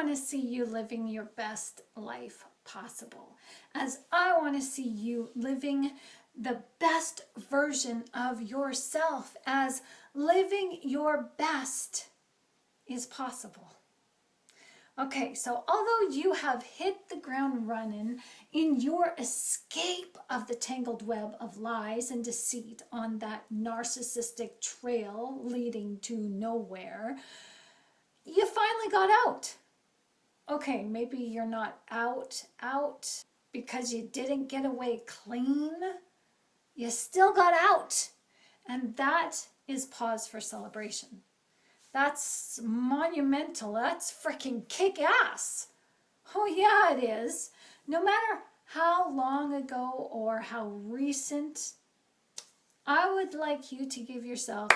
want to see you living your best life possible, as I want to see you living the best version of yourself, as living your best is possible. Okay, so although you have hit the ground running in your escape of the tangled web of lies and deceit on that narcissistic trail leading to nowhere, you finally got out. Okay, maybe you're not out because you didn't get away clean. You still got out. And that is pause for celebration. That's monumental. That's freaking kick-ass. Oh yeah, it is. No matter how long ago or how recent, I would like you to give yourself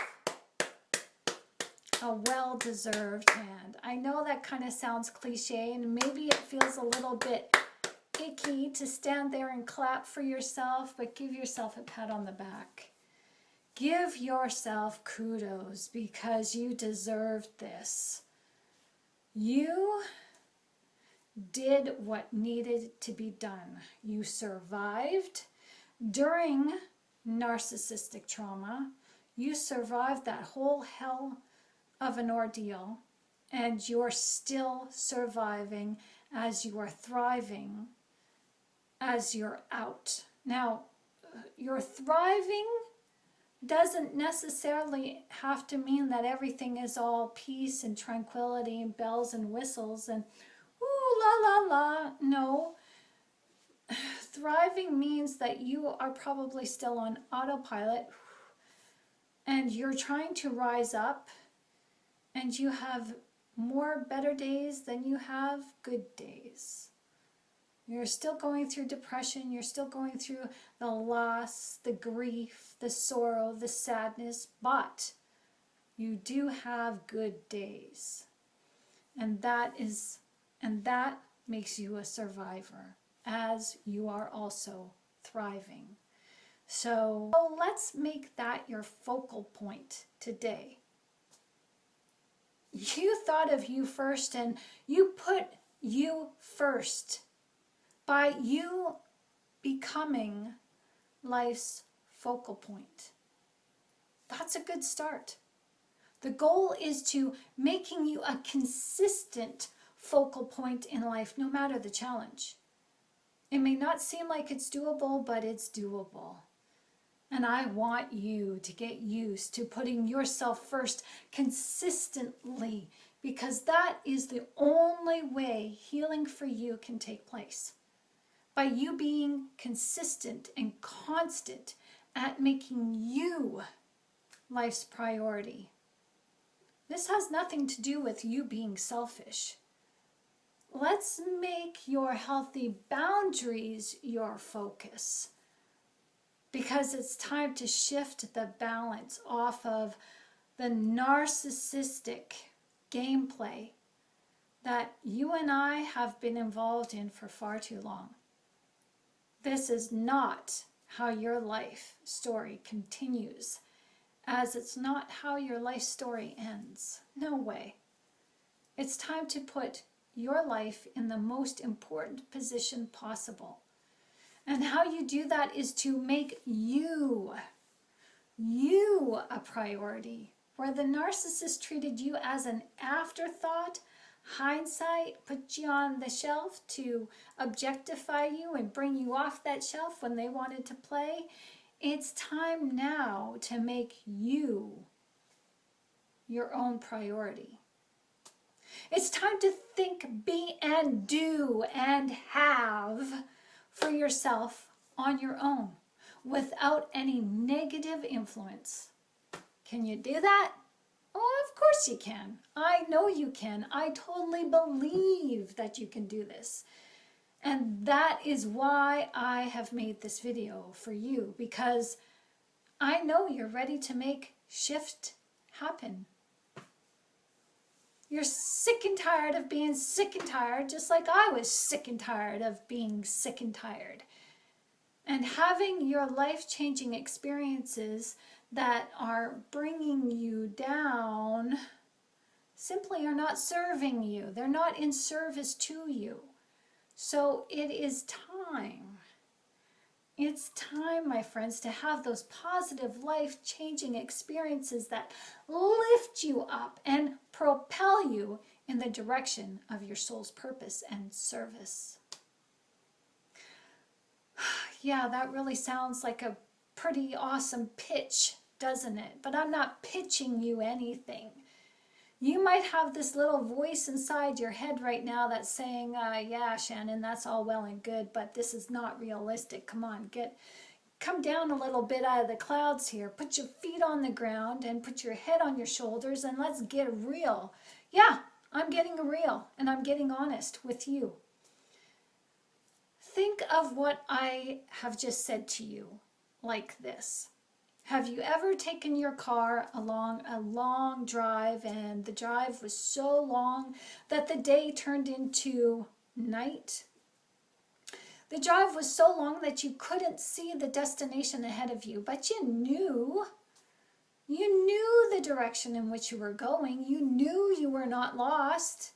a well-deserved hand. I know that kind of sounds cliche, and maybe it feels a little bit icky to stand there and clap for yourself, but give yourself a pat on the back. Give yourself kudos because you deserved this. You did what needed to be done. You survived during narcissistic trauma. You survived that whole hell of an ordeal, and you're still surviving as you are thriving, as you're out. Now, you're thriving doesn't necessarily have to mean that everything is all peace and tranquility and bells and whistles and ooh la la la. No. Thriving means that you are probably still on autopilot and you're trying to rise up, and you have more better days than you have good days. You're still going through depression. You're still going through the loss, the grief, the sorrow, the sadness, but you do have good days. And that makes you a survivor, as you are also thriving. So let's make that your focal point today. You thought of you first, and you put you first by you becoming life's focal point. That's a good start. The goal is to making you a consistent focal point in life, no matter the challenge. It may not seem like it's doable, but it's doable. And I want you to get used to putting yourself first consistently, because that is the only way healing for you can take place. By you being consistent and constant at making you life's priority. This has nothing to do with you being selfish. Let's make your healthy boundaries your focus, because it's time to shift the balance off of the narcissistic gameplay that you and I have been involved in for far too long. This is not how your life story continues, as it's not how your life story ends. No way. It's time to put your life in the most important position possible. And how you do that is to make you a priority. Where the narcissist treated you as an afterthought, hindsight, put you on the shelf to objectify you and bring you off that shelf when they wanted to play, it's time now to make you your own priority. It's time to think, be, and do, and have for yourself on your own without any negative influence. Can you do that? Oh, of course you can. I know you can. I totally believe that you can do this. And that is why I have made this video for you, because I know you're ready to make shift happen. You're sick and tired of being sick and tired, just like I was sick and tired of being sick and tired. And having your life-changing experiences that are bringing you down simply are not serving you. They're not in service to you. So it is time. It's time, my friends, to have those positive, life-changing experiences that lift you up and propel you in the direction of your soul's purpose and service. Yeah, that really sounds like a pretty awesome pitch, doesn't it? But I'm not pitching you anything. You might have this little voice inside your head right now that's saying, yeah, Shannon, that's all well and good, but this is not realistic. Come on, come down a little bit out of the clouds here. Put your feet on the ground and put your head on your shoulders and let's get real. Yeah, I'm getting real and I'm getting honest with you. Think of what I have just said to you like this. Have you ever taken your car along a long drive and the drive was so long that the day turned into night? The drive was so long that you couldn't see the destination ahead of you, but you knew the direction in which you were going. You knew you were not lost.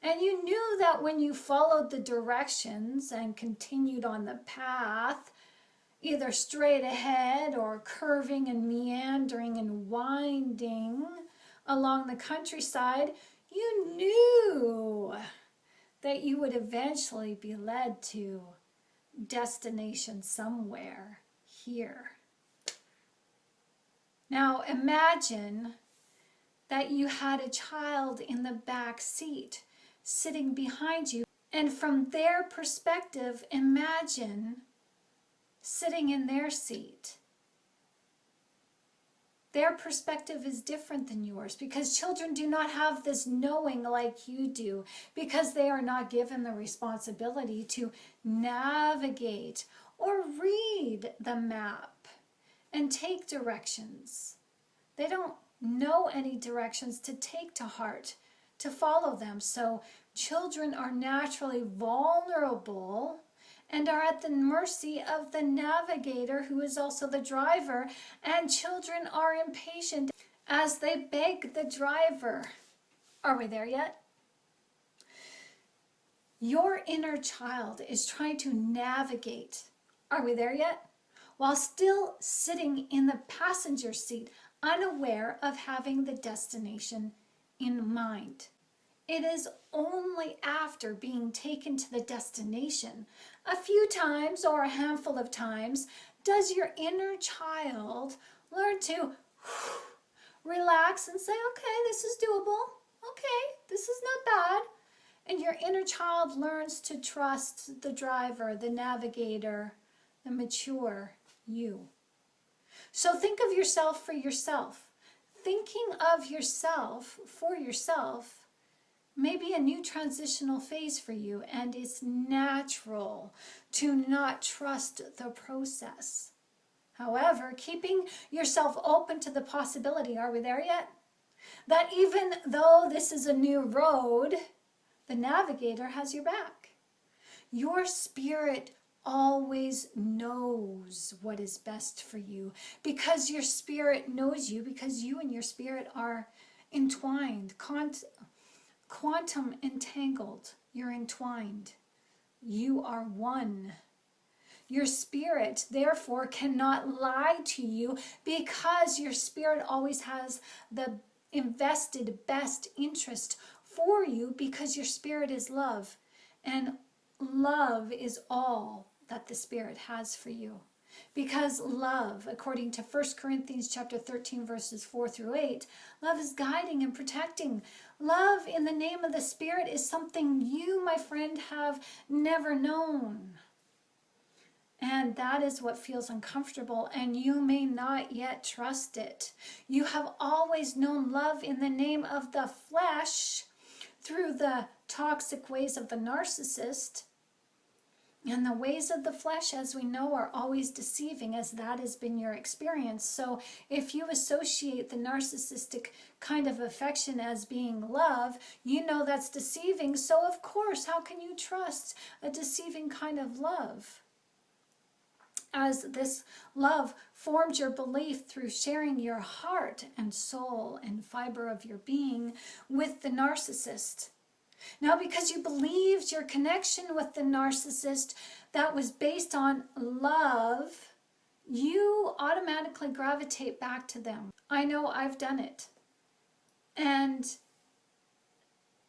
And you knew that when you followed the directions and continued on the path, either straight ahead or curving and meandering and winding along the countryside, you knew that you would eventually be led to destination somewhere here. Now imagine that you had a child in the back seat sitting behind you, and from their perspective, imagine sitting in their seat. Their perspective is different than yours because children do not have this knowing like you do, because they are not given the responsibility to navigate or read the map and take directions. They don't know any directions to take to heart, to follow them. So children are naturally vulnerable and are at the mercy of the navigator, who is also the driver, and children are impatient as they beg the driver. Are we there yet? Your inner child is trying to navigate. Are we there yet? While still sitting in the passenger seat, unaware of having the destination in mind. It is only after being taken to the destination a few times or a handful of times does your inner child learn to relax and say, okay, this is doable. Okay, this is not bad. And your inner child learns to trust the driver, the navigator, the mature you. So think of yourself for yourself. Thinking of yourself for yourself may be a new transitional phase for you, and it's natural to not trust the process. However, keeping yourself open to the possibility, are we there yet? That even though this is a new road, the navigator has your back. Your spirit always knows what is best for you, because your spirit knows you, because you and your spirit are entwined, quantum entangled. You're entwined. You are one. Your spirit, therefore, cannot lie to you, because your spirit always has the invested best interest for you, because your spirit is love, and love is all that the spirit has for you. Because love, according to 1 Corinthians chapter 13, verses 4 through 8, love is guiding and protecting. Love in the name of the Spirit is something you, my friend, have never known. And that is what feels uncomfortable, and you may not yet trust it. You have always known love in the name of the flesh through the toxic ways of the narcissist. And the ways of the flesh, as we know, are always deceiving, as that has been your experience. So if you associate the narcissistic kind of affection as being love, you know that's deceiving. So of course, how can you trust a deceiving kind of love? as this love formed your belief through sharing your heart and soul and fiber of your being with the narcissist. Now, because you believed your connection with the narcissist that was based on love, you automatically gravitate back to them. I know I've done it. And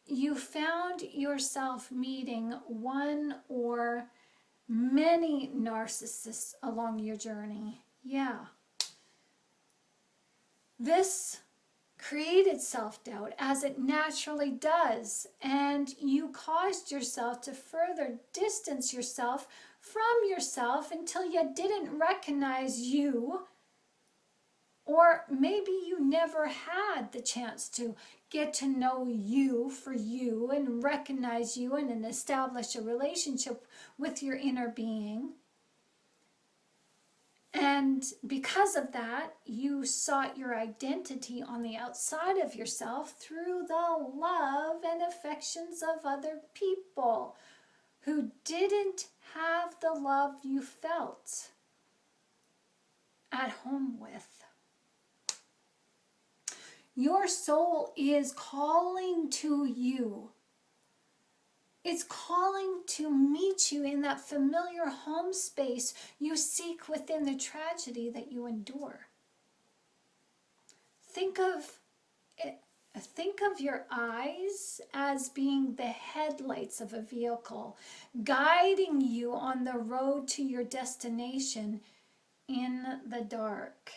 you found yourself meeting one or many narcissists along your journey. Yeah. This created self-doubt, as it naturally does, and you caused yourself to further distance yourself from yourself until you didn't recognize you, or maybe you never had the chance to get to know you for you and recognize you and establish a relationship with your inner being. And because of that, you sought your identity on the outside of yourself through the love and affections of other people who didn't have the love you felt at home with. Your soul is calling to you. It's calling to meet you in that familiar home space you seek within the tragedy that you endure. Think of your eyes as being the headlights of a vehicle, guiding you on the road to your destination in the dark.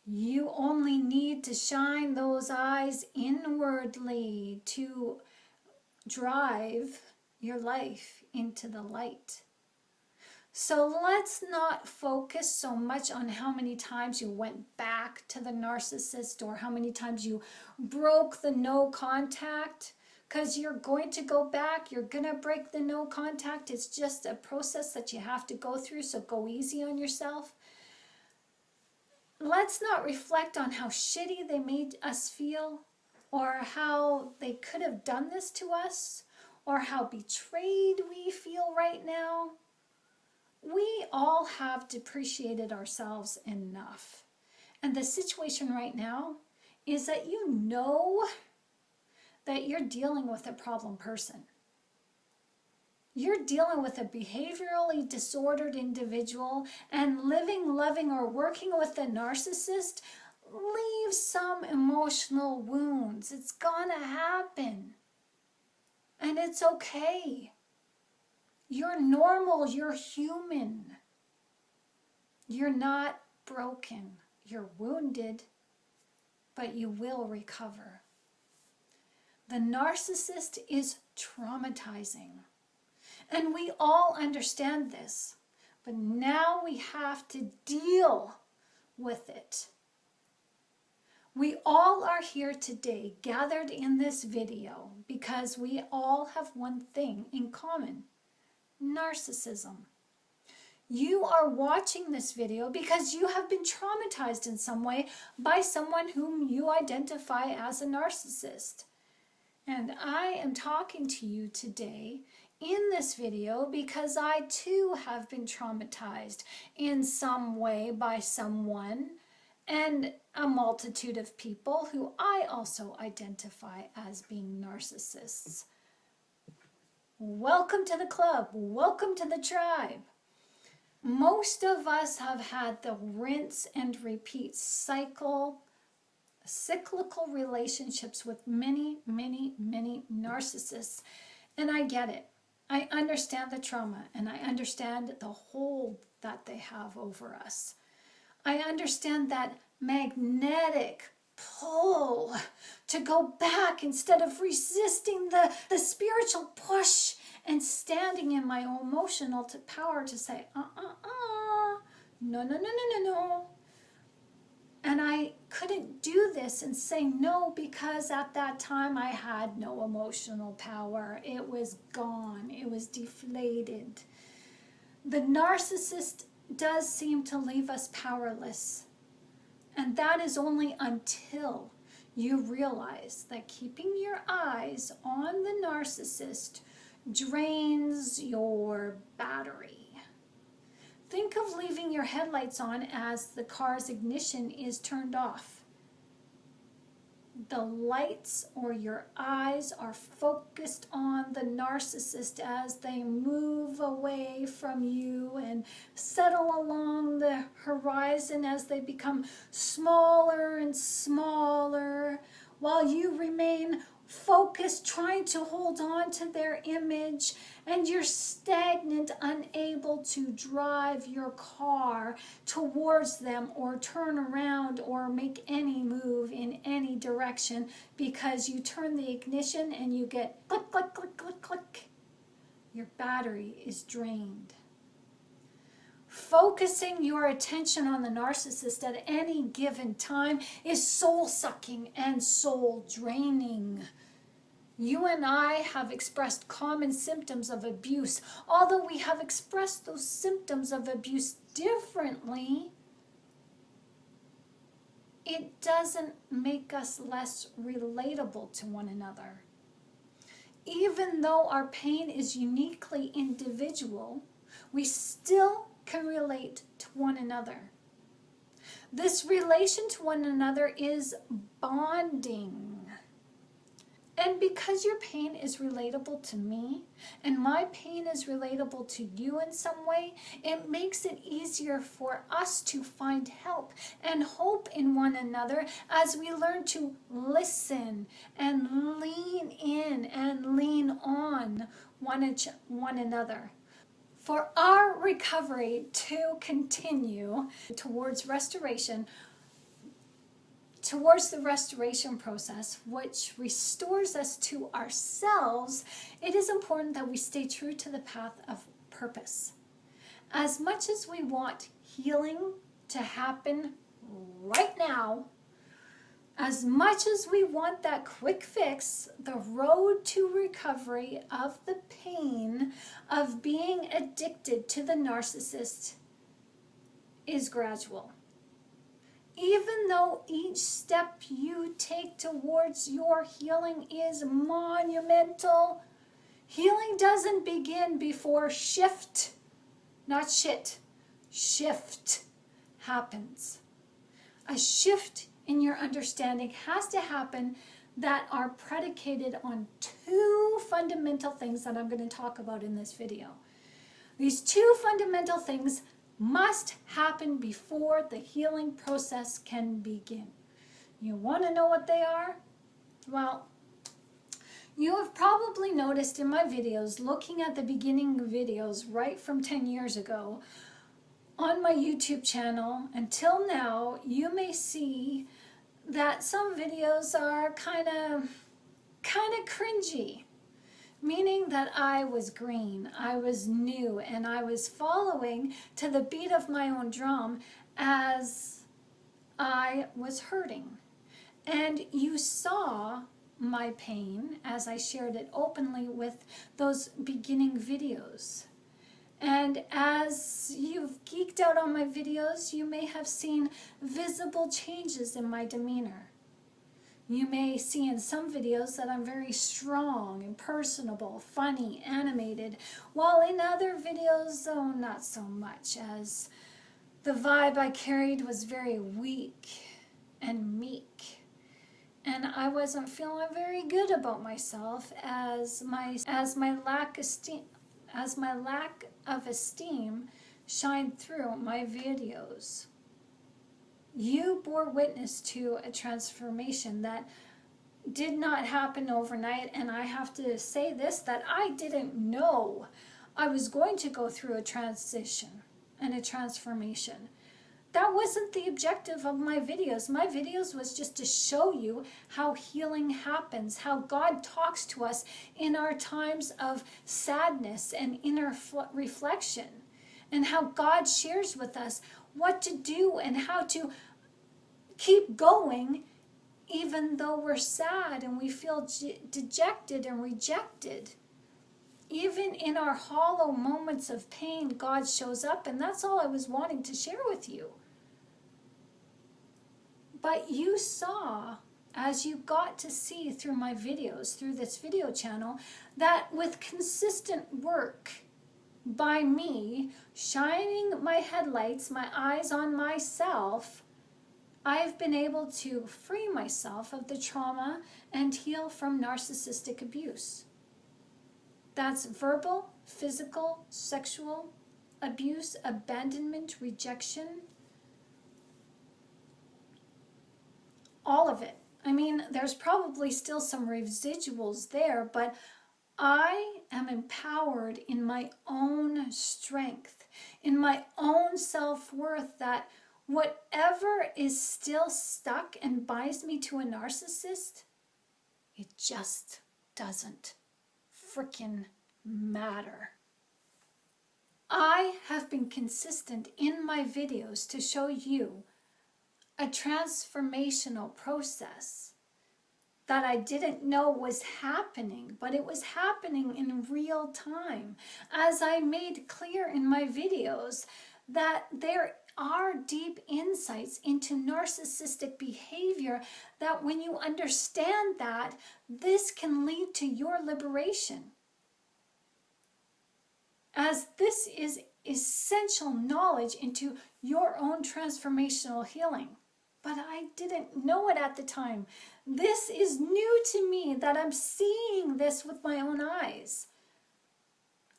You only need to shine those eyes inwardly to drive your life into the light. So let's not focus so much on how many times you went back to the narcissist or how many times you broke the no contact, because you're going to go back. You're going to break the no contact. It's just a process that you have to go through, so go easy on yourself. Let's not reflect on how shitty they made us feel, or how they could have done this to us, or how betrayed we feel right now. We all have depreciated ourselves enough. And the situation right now is that you know that you're dealing with a problem person. You're dealing with a behaviorally disordered individual, and living, loving, or working with a narcissist leaves some emotional wounds. It's gonna happen. And it's okay. You're normal. You're human. You're not broken. You're wounded, but you will recover. The narcissist is traumatizing. And we all understand this, but now we have to deal with it. We all are here today, gathered in this video, because we all have one thing in common: narcissism. You are watching this video because you have been traumatized in some way by someone whom you identify as a narcissist. And I am talking to you today in this video because I too have been traumatized in some way by someone and a multitude of people who I also identify as being narcissists. Welcome to the club. Welcome to the tribe. Most of us have had the rinse and repeat cyclical relationships with many, many, many narcissists. And I get it. I understand the trauma, and I understand the hold that they have over us. I understand that magnetic pull to go back instead of resisting the spiritual push and standing in my emotional power to say, no. And I couldn't do this and say no because at that time I had no emotional power. It was gone. It was deflated. The narcissist does seem to leave us powerless. And that is only until you realize that keeping your eyes on the narcissist drains your battery. Think of leaving your headlights on as the car's ignition is turned off. The lights or your eyes are focused on the narcissist as they move away from you and settle along the horizon as they become smaller and smaller, while you remain focused, trying to hold on to their image, and you're stagnant, unable to drive your car towards them or turn around or make any move in any direction, because you turn the ignition and you get click, click, click, click, click. Your battery is drained. Focusing your attention on the narcissist at any given time is soul-sucking and soul-draining. You and I have expressed common symptoms of abuse. Although we have expressed those symptoms of abuse differently, it doesn't make us less relatable to one another. Even though our pain is uniquely individual, we still can relate to one another. This relation to one another is bonding. And because your pain is relatable to me, and my pain is relatable to you in some way, it makes it easier for us to find help and hope in one another as we learn to listen and lean in and lean on one another. For our recovery to continue towards restoration, towards the restoration process, which restores us to ourselves, it is important that we stay true to the path of purpose. As much as we want healing to happen right now, as much as we want that quick fix, the road to recovery of the pain of being addicted to the narcissist is gradual. Even though each step you take towards your healing is monumental, healing doesn't begin before shift, not shit, shift happens. A shift in your understanding has to happen that are predicated on two fundamental things that I'm going to talk about in this video. These two fundamental things must happen before the healing process can begin. You want to know what they are? Well, you have probably noticed in my videos, looking at the beginning videos right from 10 years ago on my YouTube channel until now, you may see that some videos are kind of cringy. Meaning that I was green, I was new, and I was following to the beat of my own drum as I was hurting. And you saw my pain as I shared it openly with those beginning videos. And as you've geeked out on my videos, you may have seen visible changes in my demeanor. You may see in some videos that I'm very strong and personable, funny, animated, while in other videos, oh, not so much, as the vibe I carried was very weak and meek. And I wasn't feeling very good about myself as my lack of esteem shined through my videos. You bore witness to a transformation that did not happen overnight, and I have to say this, that I didn't know I was going to go through a transition and a transformation. That wasn't the objective of my videos. My videos was just to show you how healing happens, how God talks to us in our times of sadness and inner reflection, and how God shares with us what to do and how to keep going even though we're sad and we feel dejected and rejected. Even in our hollow moments of pain, God shows up, and that's all I was wanting to share with you. But you saw as you got to see through my videos, through this video channel, that with consistent work by me, shining my headlights, my eyes on myself, I've been able to free myself of the trauma and heal from narcissistic abuse. That's verbal, physical, sexual abuse, abandonment, rejection, all of it. I mean, there's probably still some residuals there, but I am empowered in my own strength, in my own self-worth, that whatever is still stuck and binds me to a narcissist, it just doesn't frickin' matter. I have been consistent in my videos to show you a transformational process that I didn't know was happening, but it was happening in real time. As I made clear in my videos, that there are deep insights into narcissistic behavior, that when you understand that, this can lead to your liberation. As this is essential knowledge into your own transformational healing. But I didn't know it at the time. This is new to me, that I'm seeing this with my own eyes.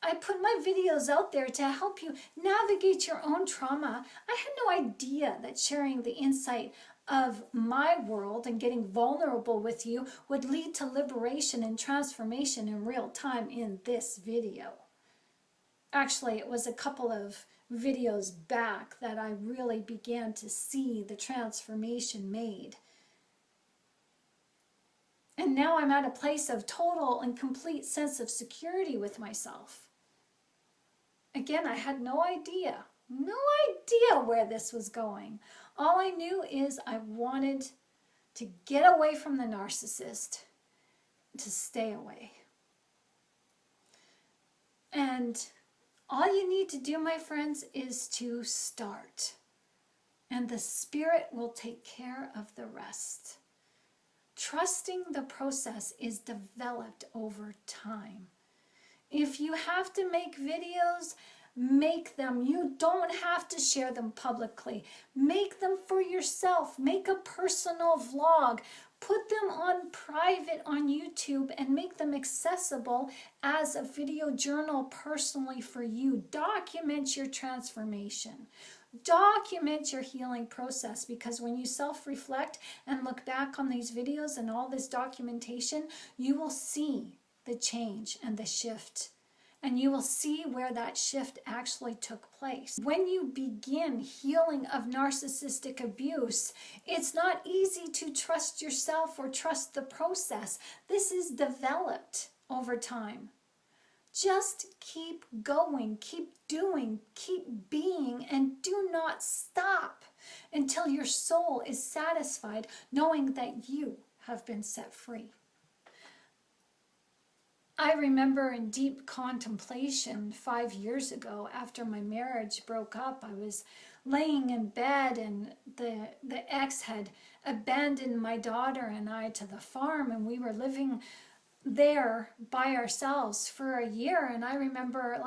I put my videos out there to help you navigate your own trauma. I had no idea that sharing the insight of my world and getting vulnerable with you would lead to liberation and transformation in real time in this video. Actually, it was a couple of videos back that I really began to see the transformation made. And now I'm at a place of total and complete sense of security with myself. Again, I had no idea where this was going. All I knew is I wanted to get away from the narcissist, to stay away. And all you need to do, my friends, is to start. And the Spirit will take care of the rest. Trusting the process is developed over time. If you have to make videos, make them. You don't have to share them publicly. Make them for yourself. Make a personal vlog. Put them on private on YouTube and make them accessible as a video journal personally for you. Document your transformation. Document your healing process, because when you self-reflect and look back on these videos and all this documentation, you will see the change and the shift. And you will see where that shift actually took place. When you begin healing of narcissistic abuse, it's not easy to trust yourself or trust the process. This is developed over time. Just keep going, keep doing, keep being, and do not stop until your soul is satisfied knowing that you have been set free. I remember in deep contemplation 5 years ago, after my marriage broke up, I was laying in bed and the ex had abandoned my daughter and I to the farm, and we were living there by ourselves for a year. And I remember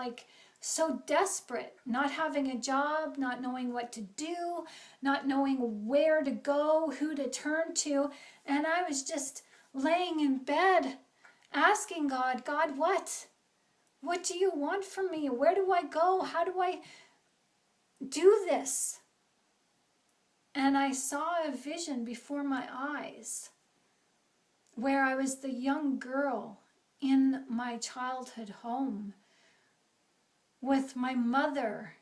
so desperate, not having a job, not knowing what to do, not knowing where to go, who to turn to. And I was just laying in bed asking God, what? What do you want from me? Where do I go? How do I do this? And I saw a vision before my eyes where I was the young girl in my childhood home with my mother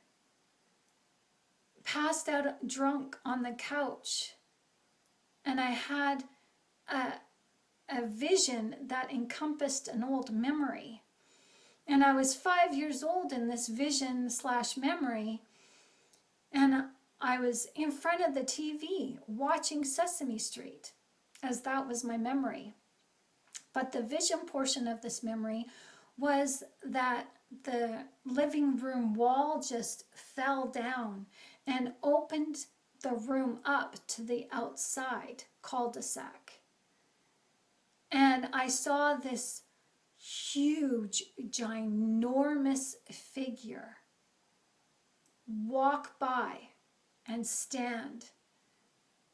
passed out drunk on the couch. And I had a vision that encompassed an old memory. And I was 5 years old in this vision / memory. And I was in front of the TV watching Sesame Street, as that was my memory. But the vision portion of this memory was that the living room wall just fell down and opened the room up to the outside cul-de-sac. And I saw this huge, ginormous figure walk by and stand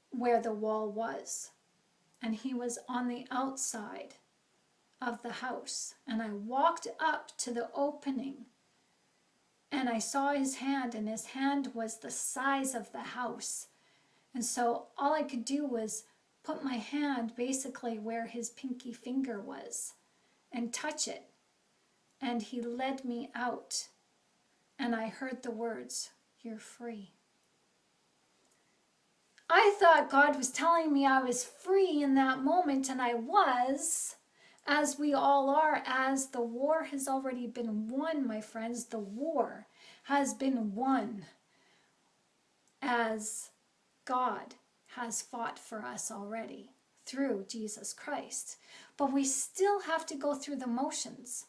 where the wall was. And he was on the outside of the house. And I walked up to the opening and I saw his hand, and his hand was the size of the house. And so all I could do was put my hand basically where his pinky finger was and touch it. And he led me out. And I heard the words, "You're free." I thought God was telling me I was free in that moment, and I was, as we all are, as the war has already been won, my friends. The war has been won as God has fought for us already through Jesus Christ. But we still have to go through the motions.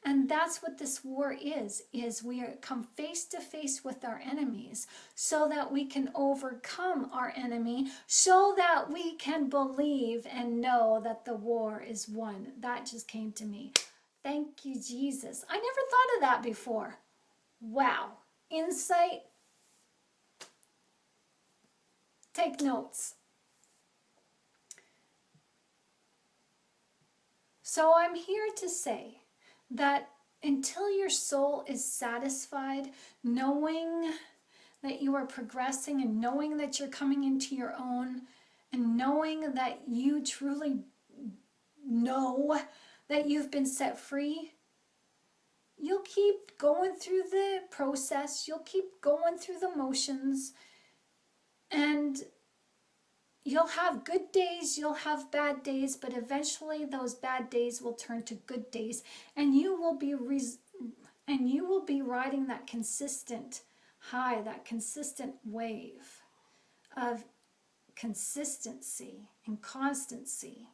And that's what this war is we come face to face with our enemies so that we can overcome our enemy, so that we can believe and know that the war is won. That just came to me. Thank you, Jesus. I never thought of that before. Wow. Insight. Take notes. So I'm here to say that until your soul is satisfied, knowing that you are progressing and knowing that you're coming into your own and knowing that you truly know that you've been set free, you'll keep going through the process, you'll keep going through the motions, and you'll have good days, you'll have bad days, but eventually those bad days will turn to good days, and you will be riding that consistent high, that consistent wave of consistency and constancy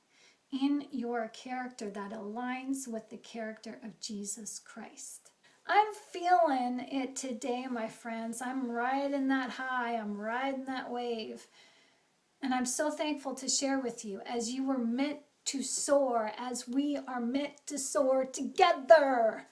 in your character that aligns with the character of Jesus Christ. I'm feeling it today, my friends. I'm riding that high, I'm riding that wave. And I'm so thankful to share with you as you were meant to soar, as we are meant to soar together.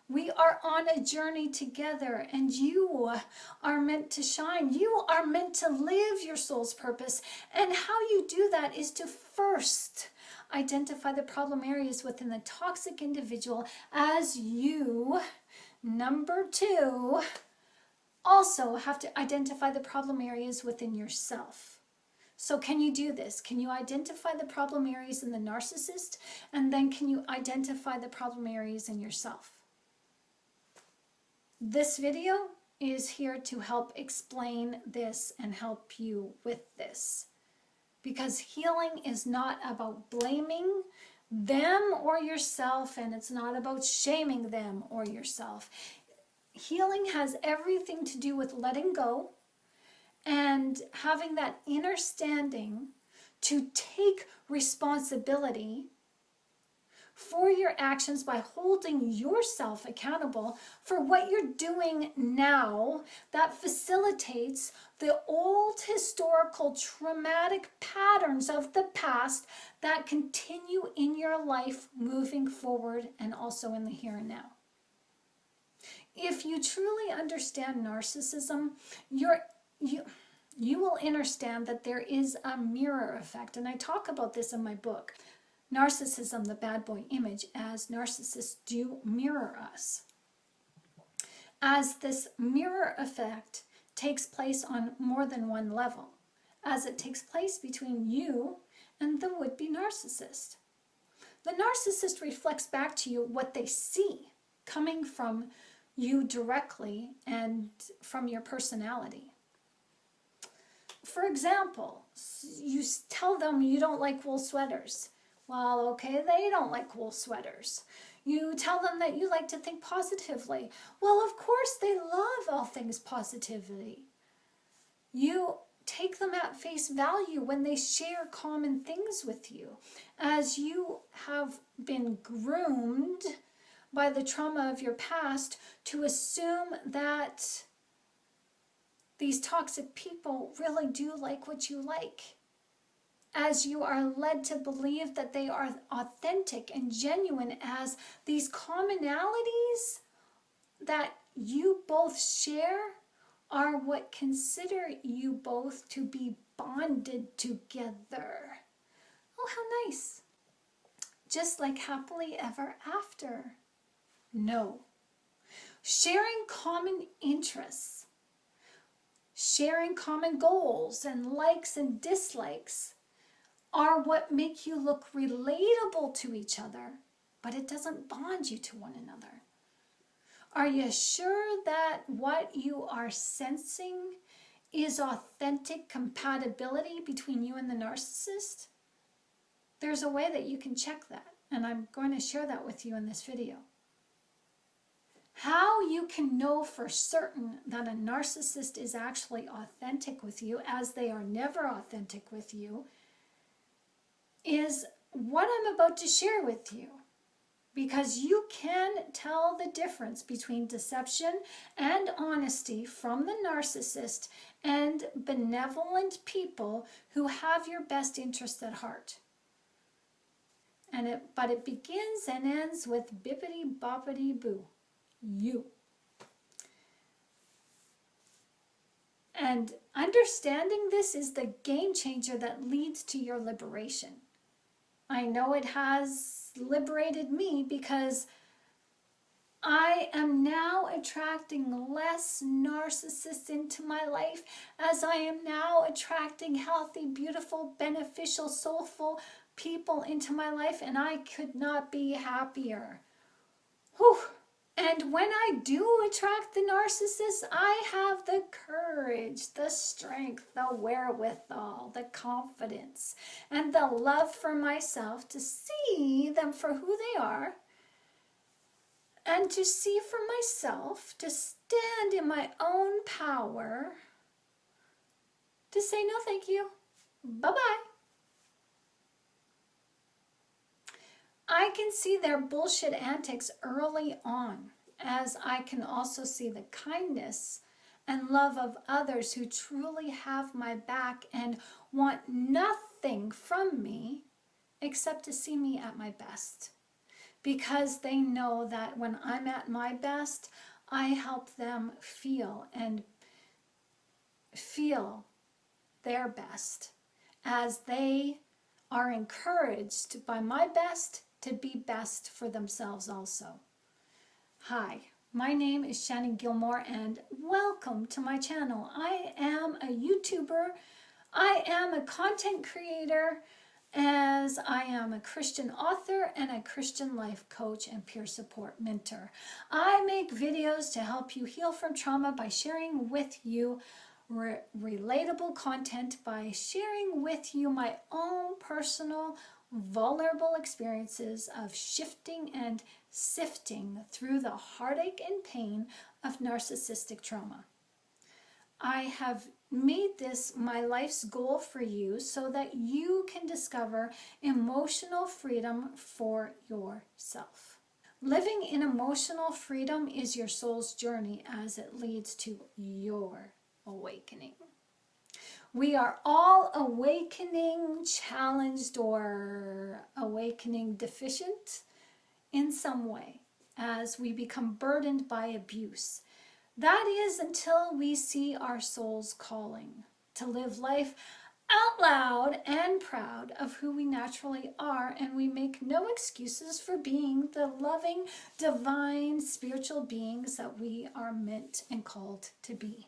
We are on a journey together, and you are meant to shine. You are meant to live your soul's purpose. And how you do that is to first identify the problem areas within the toxic individual, as you, number two, also have to identify the problem areas within yourself. So can you do this? Can you identify the problem areas in the narcissist? And then can you identify the problem areas in yourself? This video is here to help explain this and help you with this. Because healing is not about blaming them or yourself, and it's not about shaming them or yourself. Healing has everything to do with letting go and having that inner standing to take responsibility for your actions by holding yourself accountable for what you're doing now that facilitates the old historical traumatic patterns of the past that continue in your life moving forward and also in the here and now. If you truly understand narcissism, you will understand that there is a mirror effect. And I talk about this in my book, Narcissism, the Bad Boy Image, as narcissists do mirror us. As this mirror effect takes place on more than one level, as it takes place between you and the would-be narcissist. The narcissist reflects back to you what they see coming from you directly and from your personality. For example, you tell them you don't like wool sweaters. Well, okay, they don't like wool sweaters. You tell them that you like to think positively. Well, of course, they love all things positivity. You take them at face value when they share common things with you, as you have been groomed by the trauma of your past to assume that these toxic people really do like what you like. as you are led to believe that they are authentic and genuine, as these commonalities that you both share are what consider you both to be bonded together. Oh, how nice. Just like happily ever after. No. Sharing common interests, sharing common goals and likes and dislikes are what make you look relatable to each other, but it doesn't bond you to one another. Are you sure that what you are sensing is authentic compatibility between you and the narcissist? There's a way that you can check that, and I'm going to share that with you in this video. How you can know for certain that a narcissist is actually authentic with you, as they are never authentic with you, is what I'm about to share with you. Because you can tell the difference between deception and honesty from the narcissist and benevolent people who have your best interest at heart. But it begins and ends with bippity boppity boo. You. And understanding this is the game changer that leads to your liberation. I know it has liberated me, because I am now attracting less narcissists into my life, as I am now attracting healthy, beautiful, beneficial, soulful people into my life, and I could not be happier. Whew. And when I do attract the narcissist, I have the courage, the strength, the wherewithal, the confidence, and the love for myself to see them for who they are, and to see for myself, to stand in my own power, to say no thank you, bye-bye. I can see their bullshit antics early on, as I can also see the kindness and love of others who truly have my back and want nothing from me except to see me at my best. Because they know that when I'm at my best, I help them feel their best, as they are encouraged by my best to be best for themselves also. Hi, my name is Shannon Gilmore, and welcome to my channel. I am a YouTuber, I am a content creator, as I am a Christian author and a Christian life coach and peer support mentor. I make videos to help you heal from trauma by sharing with you relatable content, by sharing with you my own personal vulnerable experiences of shifting and sifting through the heartache and pain of narcissistic trauma. I have made this my life's goal for you so that you can discover emotional freedom for yourself. Living in emotional freedom is your soul's journey, as it leads to your awakening. We are all awakening challenged or awakening deficient in some way, as we become burdened by abuse. That is until we see our soul's calling to live life out loud and proud of who we naturally are, and we make no excuses for being the loving, divine, spiritual beings that we are meant and called to be.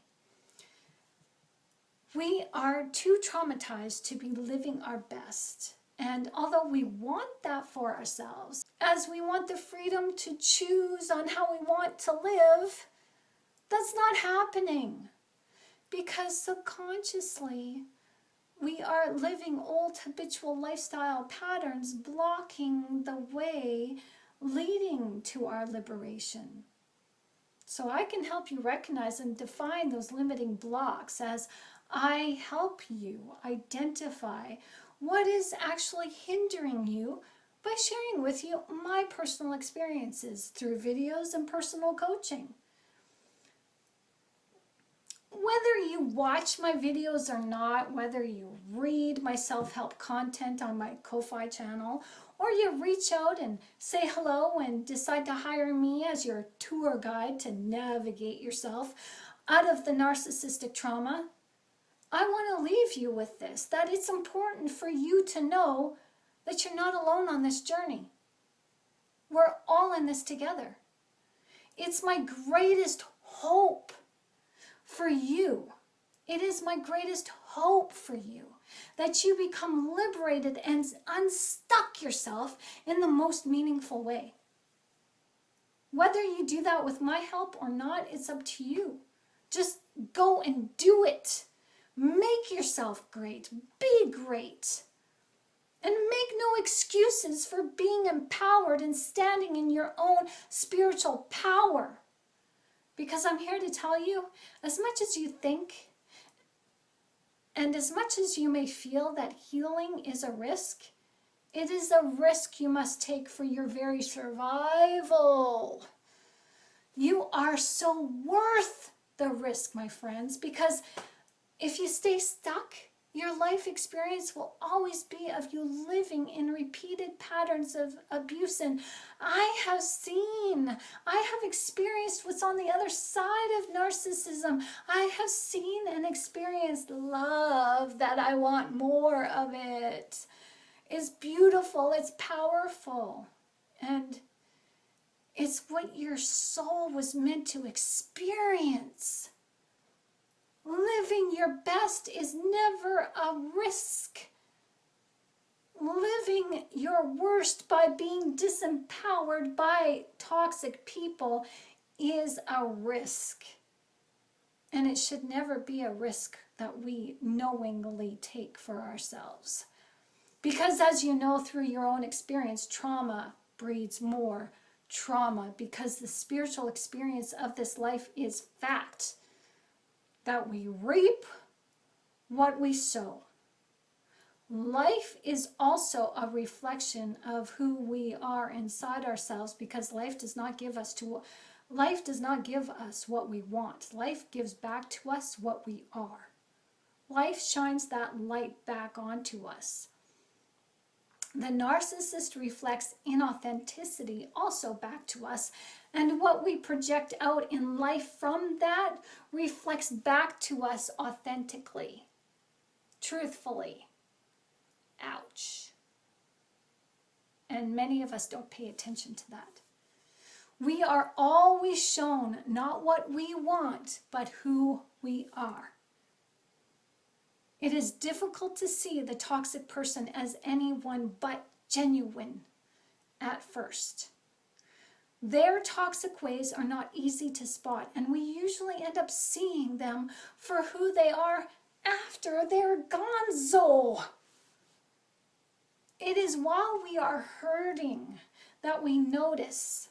We are too traumatized to be living our best. And although we want that for ourselves, as we want the freedom to choose on how we want to live, that's not happening. Because subconsciously, we are living old habitual lifestyle patterns, blocking the way leading to our liberation. So I can help you recognize and define those limiting blocks as I help you identify what is actually hindering you by sharing with you my personal experiences through videos and personal coaching. whether you watch my videos or not, whether you read my self-help content on my Ko-Fi channel, or you reach out and say hello and decide to hire me as your tour guide to navigate yourself out of the narcissistic trauma, I want to leave you with this, that it's important for you to know that you're not alone on this journey. We're all in this together. It's my greatest hope for you. It is my greatest hope for you that you become liberated and unstuck yourself in the most meaningful way. Whether you do that with my help or not, it's up to you. Just go and do it. Make yourself great. Be great. And make no excuses for being empowered and standing in your own spiritual power. Because I'm here to tell you, as much as you think, and as much as you may feel that healing is a risk, it is a risk you must take for your very survival. You are so worth the risk, my friends, because if you stay stuck, your life experience will always be of you living in repeated patterns of abuse. And I have experienced what's on the other side of narcissism. I have seen and experienced love that I want more of it. It's beautiful, it's powerful, and it's what your soul was meant to experience. Living your best is never a risk. Living your worst by being disempowered by toxic people is a risk. And it should never be a risk that we knowingly take for ourselves. Because as you know through your own experience, trauma breeds more trauma, because the spiritual experience of this life is fact. That we reap what we sow. Life is also a reflection of who we are inside ourselves, because life does not give us what we want. Life gives back to us what we are. Life shines that light back onto us. The narcissist reflects inauthenticity also back to us, and what we project out in life from that reflects back to us authentically, truthfully. Ouch. And many of us don't pay attention to that. We are always shown not what we want, but who we are. It is difficult to see the toxic person as anyone but genuine at first. Their toxic ways are not easy to spot, and we usually end up seeing them for who they are after they're gonzo. It is while we are hurting that we notice,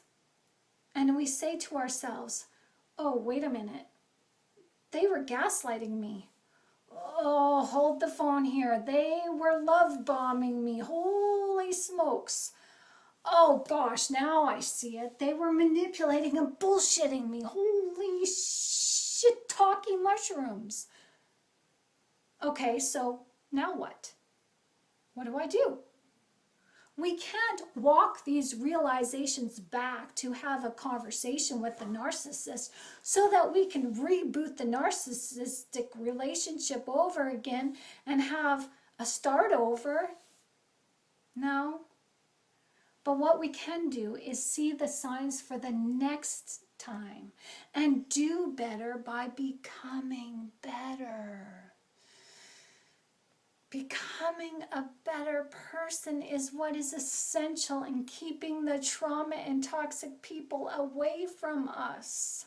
and we say to ourselves, oh, wait a minute, they were gaslighting me. Oh, hold the phone here. They were love bombing me. Holy smokes. Oh gosh, now I see it. They were manipulating and bullshitting me. Holy shit, talking mushrooms. Okay, so now what? What do I do? We can't walk these realizations back to have a conversation with the narcissist so that we can reboot the narcissistic relationship over again and have a start over. No. But what we can do is see the signs for the next time and do better by becoming better. Becoming a better person is what is essential in keeping the trauma and toxic people away from us.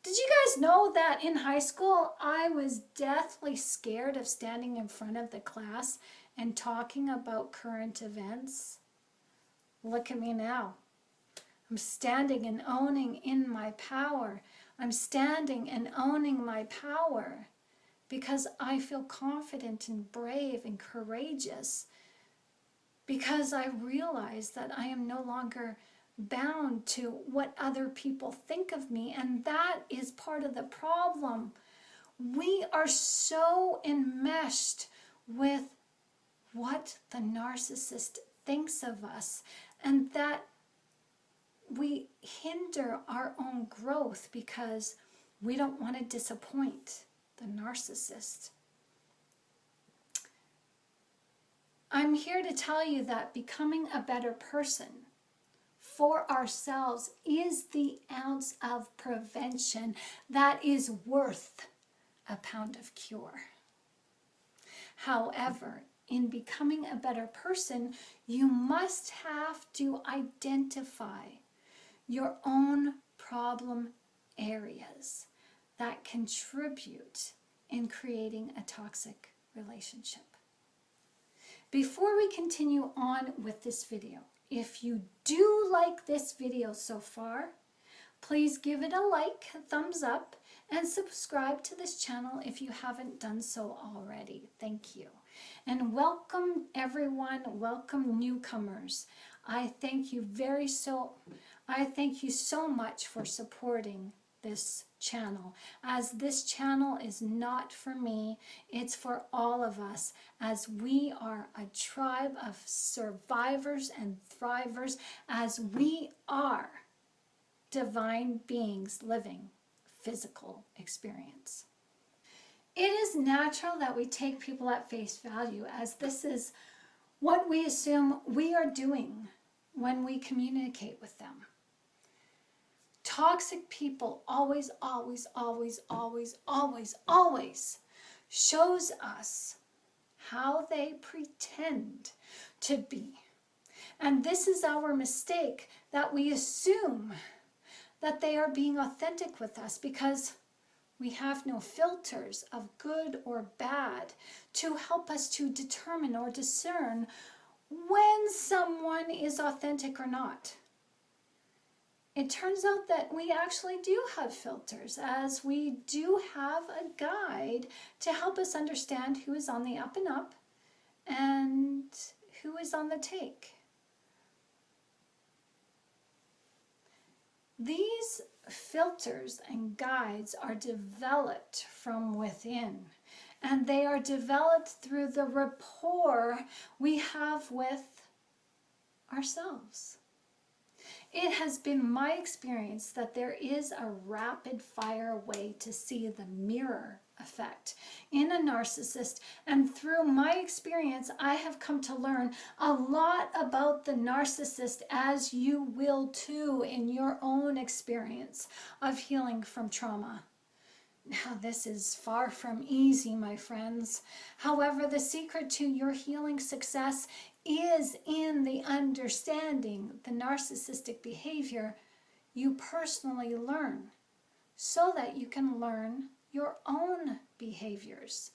Did you guys know that in high school I was deathly scared of standing in front of the class and talking about current events? Look at me now. I'm standing and owning in my power. I'm standing and owning my power. Because I feel confident and brave and courageous. Because I realize that I am no longer bound to what other people think of me, and that is part of the problem. We are so enmeshed with what the narcissist thinks of us, and that we hinder our own growth because we don't want to disappoint the narcissist. I'm here to tell you that becoming a better person for ourselves is the ounce of prevention that is worth a pound of cure. However, in becoming a better person, you must have to identify your own problem areas that contribute in creating a toxic relationship. Before we continue on with this video, if you do like this video so far, please give it a like, a thumbs up, and subscribe to this channel if you haven't done so already. Thank you. And welcome everyone, welcome newcomers. I thank you so much for supporting this channel, as this channel is not for me, it's for all of us, as we are a tribe of survivors and thrivers, as we are divine beings living physical experience. It is natural that we take people at face value, as this is what we assume we are doing when we communicate with them. Toxic people always shows us how they pretend to be. And this is our mistake, that we assume that they are being authentic with us because we have no filters of good or bad to help us to determine or discern when someone is authentic or not. It turns out that we actually do have filters, as we do have a guide to help us understand who is on the up and up and who is on the take. These filters and guides are developed from within, and they are developed through the rapport we have with ourselves. It has been my experience that there is a rapid fire way to see the mirror effect in a narcissist, and through my experience I have come to learn a lot about the narcissist, as you will too in your own experience of healing from trauma. Now, this is far from easy, my friends. However, the secret to your healing success is in the understanding the narcissistic behavior you personally learn, so that you can learn your own behaviors.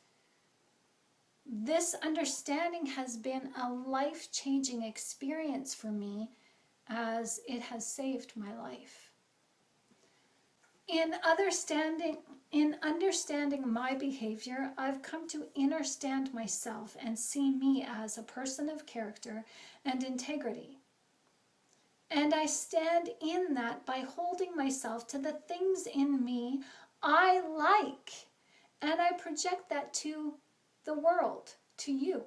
This understanding has been a life-changing experience for me, as it has saved my life. In understanding my behavior, I've come to understand myself and see me as a person of character and integrity. And I stand in that by holding myself to the things in me I like, and I project that to the world, to you.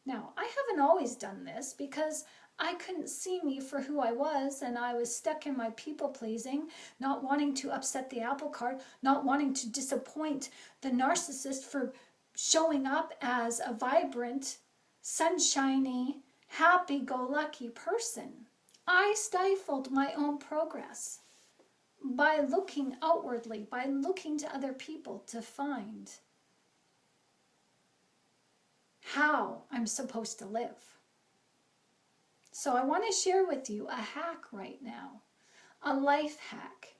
Now, I haven't always done this, because I couldn't see me for who I was, and I was stuck in my people-pleasing, not wanting to upset the apple cart, not wanting to disappoint the narcissist for showing up as a vibrant, sunshiny, happy-go-lucky person. I stifled my own progress by looking outwardly, by looking to other people to find how I'm supposed to live. So I want to share with you a hack right now, a life hack.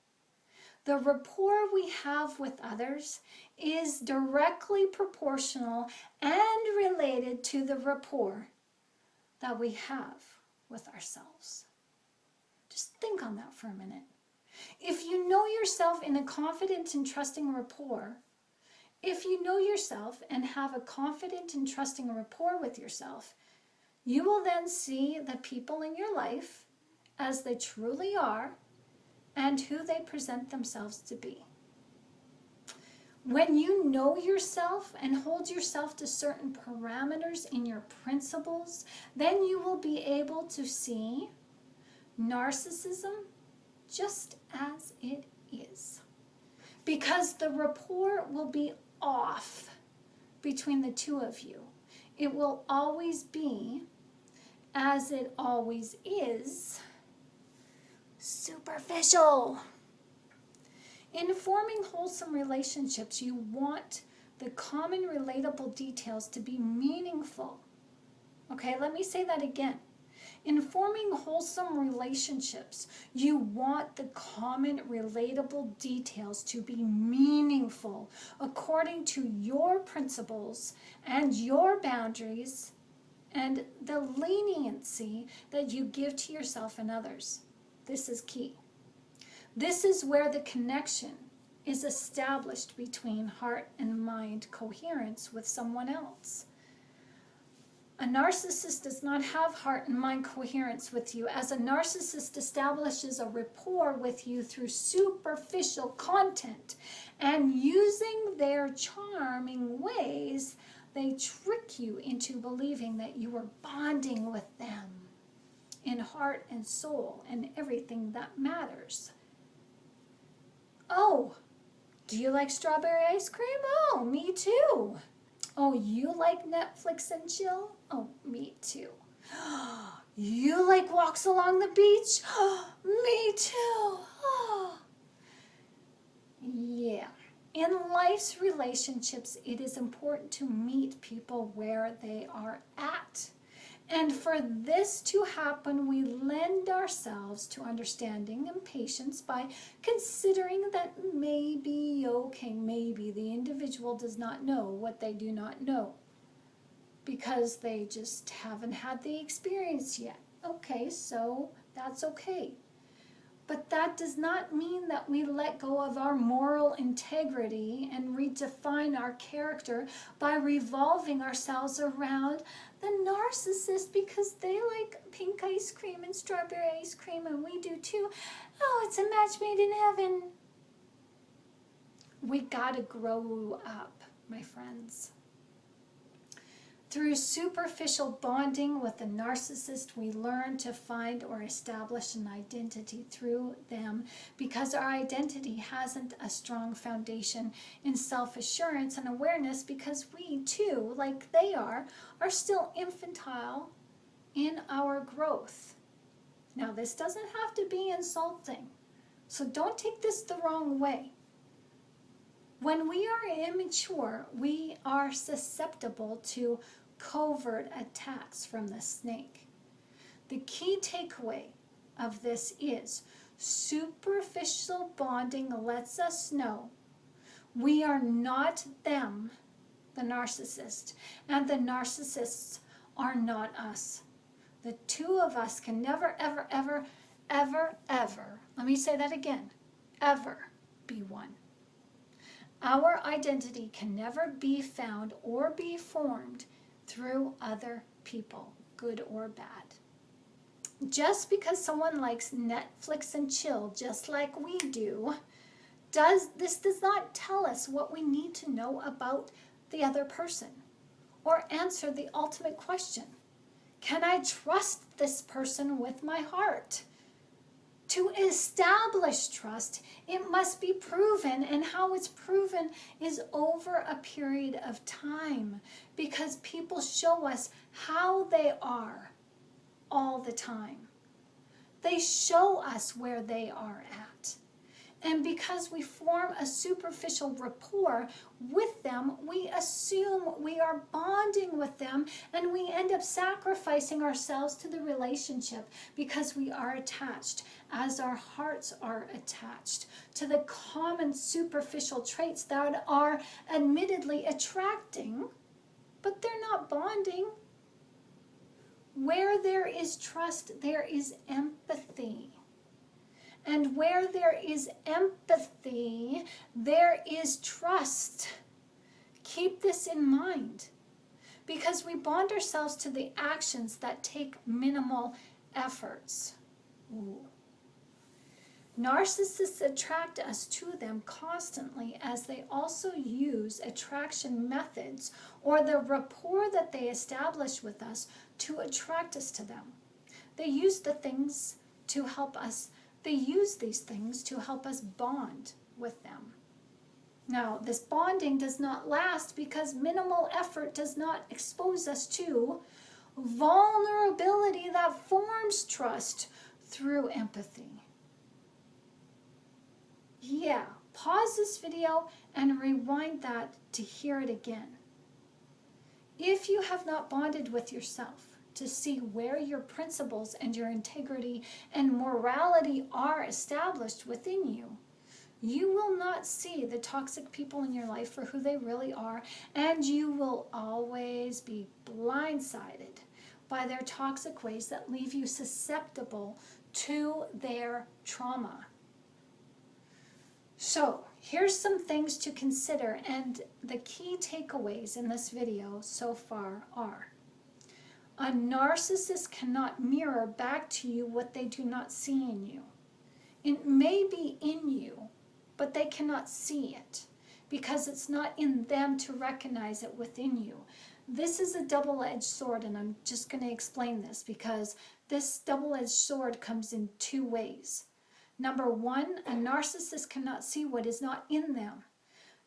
The rapport we have with others is directly proportional and related to the rapport that we have with ourselves. Just think on that for a minute. If you know yourself in a confident and trusting rapport, if you know yourself and have a confident and trusting rapport with yourself, you will then see the people in your life as they truly are and who they present themselves to be. When you know yourself and hold yourself to certain parameters in your principles, then you will be able to see narcissism just as it is. Because the rapport will be off between the two of you. It will always be, as it always is, superficial. In forming wholesome relationships, you want the common relatable details to be meaningful. Okay, let me say that again. In forming wholesome relationships, you want the common relatable details to be meaningful according to your principles and your boundaries and the leniency that you give to yourself and others. This is key. This is where the connection is established between heart and mind coherence with someone else. A narcissist does not have heart and mind coherence with you, as a narcissist establishes a rapport with you through superficial content, and using their charming ways, they trick you into believing that you are bonding with them in heart and soul and everything that matters. Oh, do you like strawberry ice cream? Oh, me too. Oh, you like Netflix and chill? Oh, me too. You like walks along the beach? Me too. Yeah. In life's relationships, it is important to meet people where they are at. And for this to happen, we lend ourselves to understanding and patience by considering that maybe the individual does not know what they do not know because they just haven't had the experience yet. Okay, so that's okay. But that does not mean that we let go of our moral integrity and redefine our character by revolving ourselves around the narcissist because they like pink ice cream and strawberry ice cream and we do too. Oh, it's a match made in heaven. We gotta grow up, my friends. Through superficial bonding with the narcissist, we learn to find or establish an identity through them because our identity hasn't a strong foundation in self-assurance and awareness because we too, like they are still infantile in our growth. Now, this doesn't have to be insulting, so don't take this the wrong way. When we are immature, we are susceptible to covert attacks from the snake. The key takeaway of this is superficial bonding lets us know we are not them, the narcissist, and the narcissists are not us. The two of us can never, ever, ever, ever, ever, let me say that again, ever be one. Our identity can never be found or be formed through other people, good or bad. Just because someone likes Netflix and chill just like we do, does not tell us what we need to know about the other person or answer the ultimate question. Can I trust this person with my heart? To establish trust, it must be proven, and how it's proven is over a period of time because people show us how they are all the time. They show us where they are at. And because we form a superficial rapport with them, we assume we are bonding with them and we end up sacrificing ourselves to the relationship because we are attached, as our hearts are attached, to the common superficial traits that are admittedly attracting, but they're not bonding. Where there is trust, there is empathy. And where there is empathy, there is trust. Keep this in mind because we bond ourselves to the actions that take minimal efforts. Ooh. Narcissists attract us to them constantly as they also use attraction methods or the rapport that they establish with us to attract us to them. They use the things to help us, they use these things to help us bond with them. Now, this bonding does not last because minimal effort does not expose us to vulnerability that forms trust through empathy. Yeah, pause this video and rewind that to hear it again. If you have not bonded with yourself to see where your principles and your integrity and morality are established within you, you will not see the toxic people in your life for who they really are, and you will always be blindsided by their toxic ways that leave you susceptible to their trauma. So, here's some things to consider, and the key takeaways in this video so far are: a narcissist cannot mirror back to you what they do not see in you. It may be in you, but they cannot see it because it's not in them to recognize it within you. This is a double-edged sword, and I'm just going to explain this because this double-edged sword comes in two ways. Number one, a narcissist cannot see what is not in them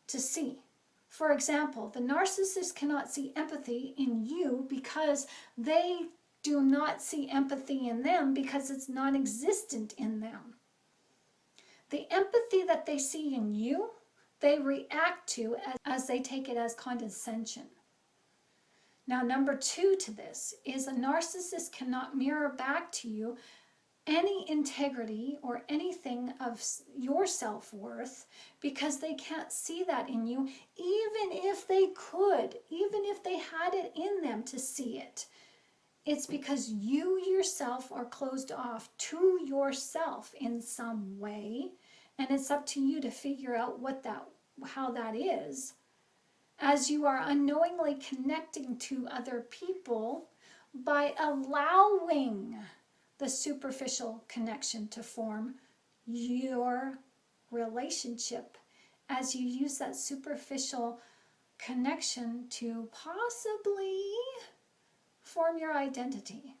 to see. For example, the narcissist cannot see empathy in you because they do not see empathy in them because it's non-existent in them. The empathy that they see in you, they react to as they take it as condescension. Now, number two to this is a narcissist cannot mirror back to you any integrity or anything of your self-worth because they can't see that in you, even if they could, even if they had it in them to see it. It's because you yourself are closed off to yourself in some way, and it's up to you to figure out how that is, as you are unknowingly connecting to other people by allowing the superficial connection to form your relationship, as you use that superficial connection to possibly form your identity.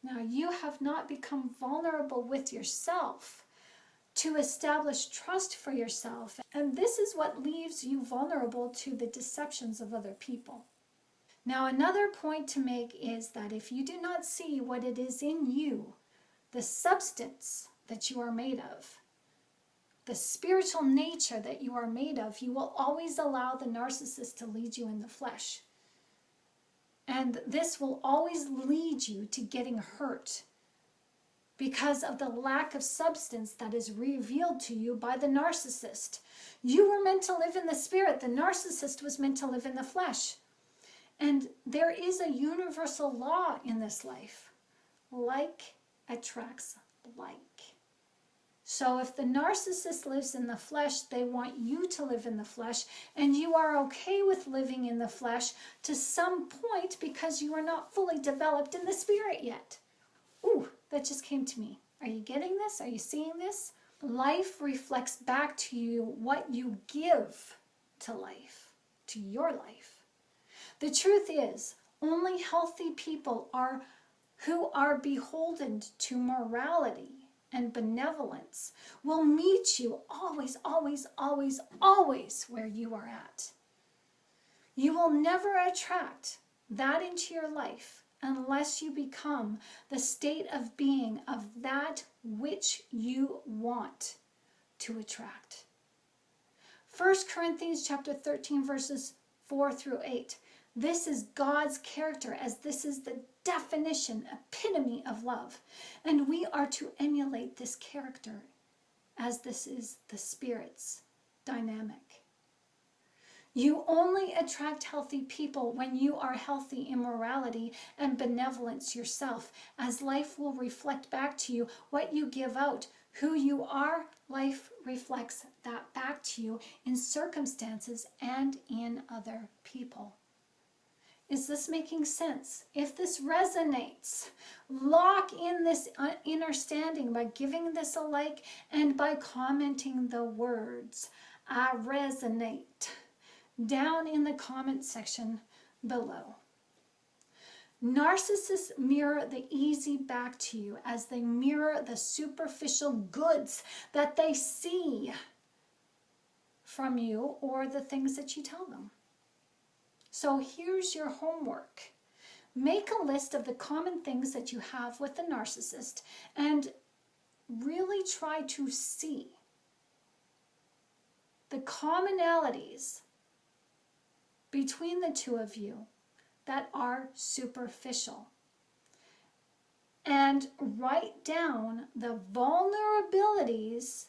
Now, you have not become vulnerable with yourself to establish trust for yourself, and this is what leaves you vulnerable to the deceptions of other people. Now, another point to make is that if you do not see what it is in you, the substance that you are made of, the spiritual nature that you are made of, you will always allow the narcissist to lead you in the flesh. And this will always lead you to getting hurt because of the lack of substance that is revealed to you by the narcissist. You were meant to live in the spirit. The narcissist was meant to live in the flesh. And there is a universal law in this life. Like attracts like. So if the narcissist lives in the flesh, they want you to live in the flesh, and you are okay with living in the flesh to some point because you are not fully developed in the spirit yet. Ooh, that just came to me. Are you getting this? Are you seeing this? Life reflects back to you what you give to life, to your life. The truth is, only healthy people who are beholden to morality and benevolence will meet you always, always, always, always where you are at. You will never attract that into your life unless you become the state of being of that which you want to attract. 1 Corinthians chapter 13, verses 4 through 8. This is God's character, as this is the definition, epitome of love. And we are to emulate this character, as this is the Spirit's dynamic. You only attract healthy people when you are healthy in morality and benevolence yourself, as life will reflect back to you what you give out. Who you are, life reflects that back to you in circumstances and in other people. Is this making sense? If this resonates, lock in this understanding by giving this a like and by commenting the words, I resonate, down in the comment section below. Narcissists mirror the easy back to you as they mirror the superficial goods that they see from you or the things that you tell them. So here's your homework. Make a list of the common things that you have with the narcissist and really try to see the commonalities between the two of you that are superficial. And write down the vulnerabilities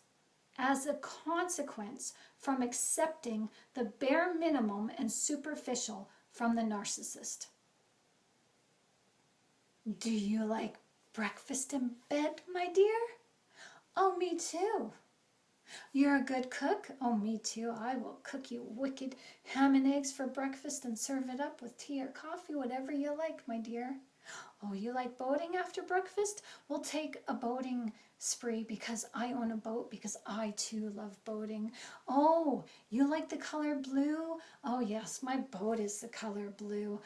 as a consequence from accepting the bare minimum and superficial from the narcissist. Do you like breakfast in bed, my dear? Oh, me too. You're a good cook? Oh, me too. I will cook you wicked ham and eggs for breakfast and serve it up with tea or coffee, whatever you like, my dear. Oh, you like boating after breakfast? We'll take a boating spree because I own a boat because I too love boating. Oh, you like the color blue? Oh yes, my boat is the color blue.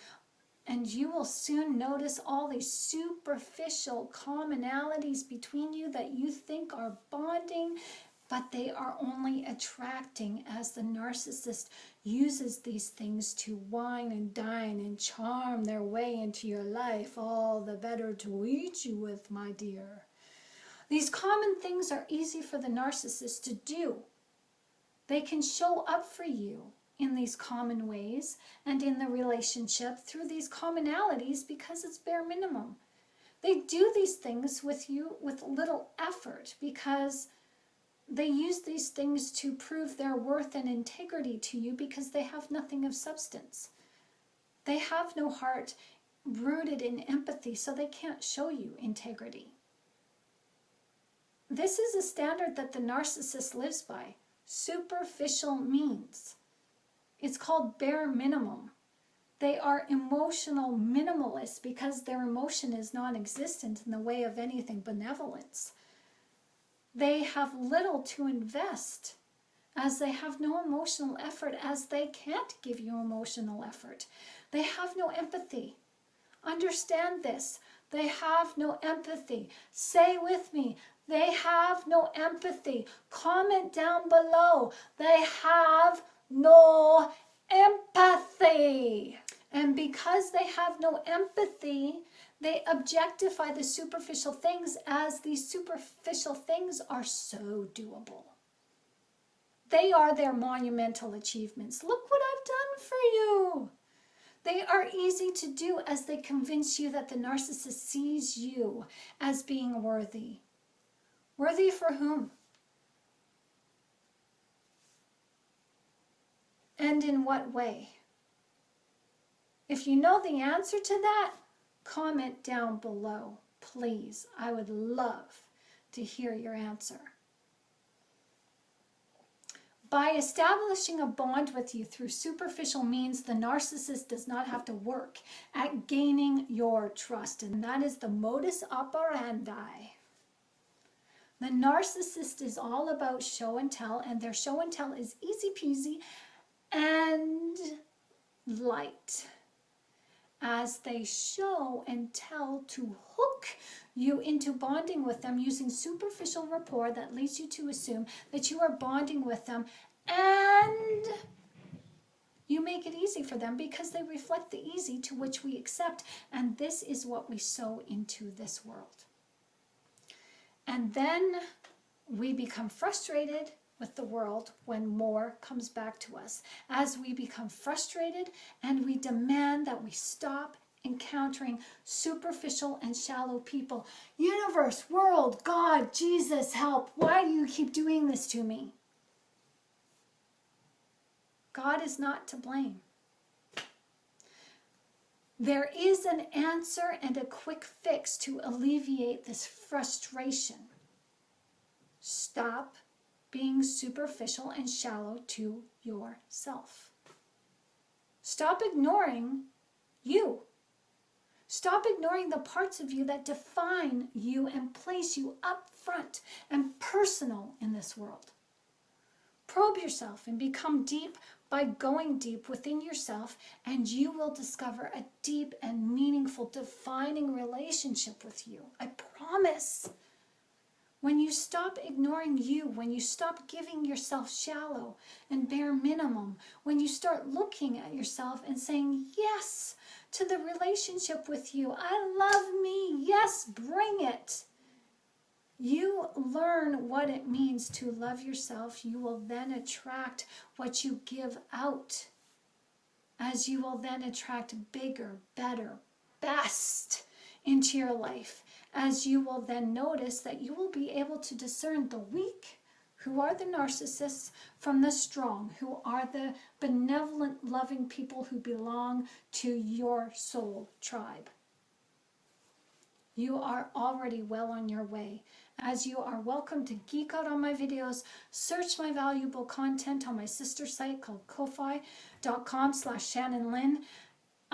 And you will soon notice all these superficial commonalities between you that you think are bonding, but they are only attracting as the narcissist uses these things to wine and dine and charm their way into your life, all the better to eat you with, my dear. These common things are easy for the narcissist to do. They can show up for you in these common ways and in the relationship through these commonalities because it's bare minimum. They do these things with you with little effort because they use these things to prove their worth and integrity to you because they have nothing of substance. They have no heart rooted in empathy, so they can't show you integrity. This is a standard that the narcissist lives by. Superficial means. It's called bare minimum. They are emotional minimalists because their emotion is non-existent in the way of anything benevolence. They have little to invest as they have no emotional effort, as they can't give you emotional effort. They have no empathy. Understand this. They have no empathy. Say with me, they have no empathy. Comment down below. They have no empathy. And because they have no empathy, they objectify the superficial things as these superficial things are so doable. They are their monumental achievements. Look what I've done for you. They are easy to do as they convince you that the narcissist sees you as being worthy. Worthy for whom? And in what way? If you know the answer to that, comment down below, please. I would love to hear your answer. By establishing a bond with you through superficial means, the narcissist does not have to work at gaining your trust, and that is the modus operandi. The narcissist is all about show and tell, and their show and tell is easy peasy and light, as they show and tell to hook you into bonding with them using superficial rapport that leads you to assume that you are bonding with them, and you make it easy for them because they reflect the easy to which we accept, and this is what we sow into this world. And then we become frustrated with the world when more comes back to us, as we become frustrated and we demand that we stop encountering superficial and shallow people. Universe, world, God, Jesus, help. Why do you keep doing this to me? God is not to blame. There is an answer and a quick fix to alleviate this frustration. Stop being superficial and shallow to yourself. Stop ignoring Stop ignoring the parts of you that define you and place you up front and personal in this world. Probe yourself and become deep by going deep within yourself, and you will discover a deep and meaningful, defining relationship with you. I promise. When you stop ignoring you, when you stop giving yourself shallow and bare minimum, when you start looking at yourself and saying yes to the relationship with you, I love me, yes, bring it. You learn what it means to love yourself. You will then attract what you give out, as you will then attract bigger, better, best into your life, as you will then notice that you will be able to discern the weak, who are the narcissists, from the strong, who are the benevolent, loving people who belong to your soul tribe. You are already well on your way, as you are welcome to geek out on my videos, search my valuable content on my sister site called ko-fi.com/ShannonLynn.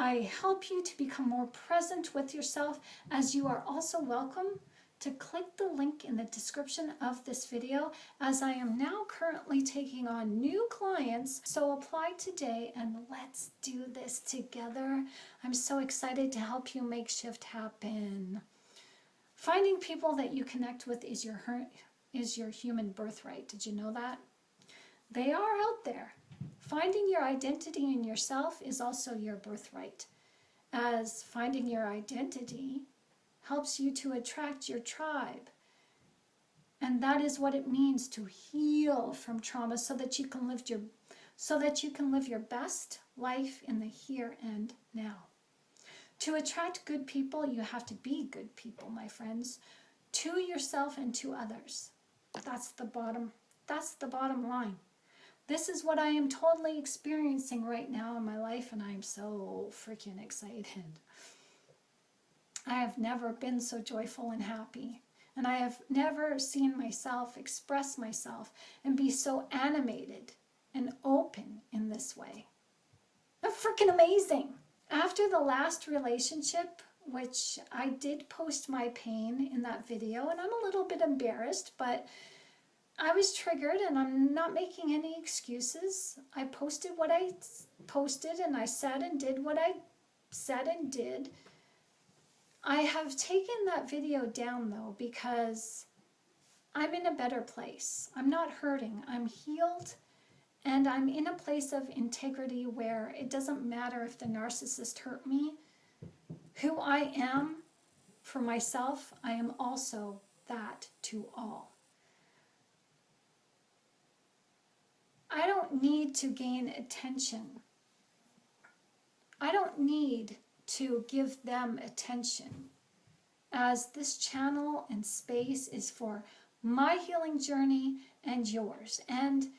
I help you to become more present with yourself, as you are also welcome to click the link in the description of this video, as I am now currently taking on new clients. So apply today and let's do this together. I'm so excited to help you make shift happen. Finding people that you connect with is your human birthright. Did you know that? They are out there. Finding your identity in yourself is also your birthright, as finding your identity helps you to attract your tribe. And that is what it means to heal from trauma, so that you can live your best life in the here and now. To attract good people, you have to be good people, my friends, to yourself and to others. That's the bottom line. This is what I am totally experiencing right now in my life, and I am so freaking excited. I have never been so joyful and happy, and I have never seen myself express myself and be so animated and open in this way. That's freaking amazing. After the last relationship, which I did post my pain in that video, and I'm a little bit embarrassed, but I was triggered, and I'm not making any excuses. I posted what I posted, and I said and did what I said and did. I have taken that video down, though, because I'm in a better place. I'm not hurting. I'm healed, and I'm in a place of integrity where it doesn't matter if the narcissist hurt me. Who I am for myself, I am also that to all. I don't need to gain attention. I don't need to give them attention, as this channel and space is for my healing journey and yours. And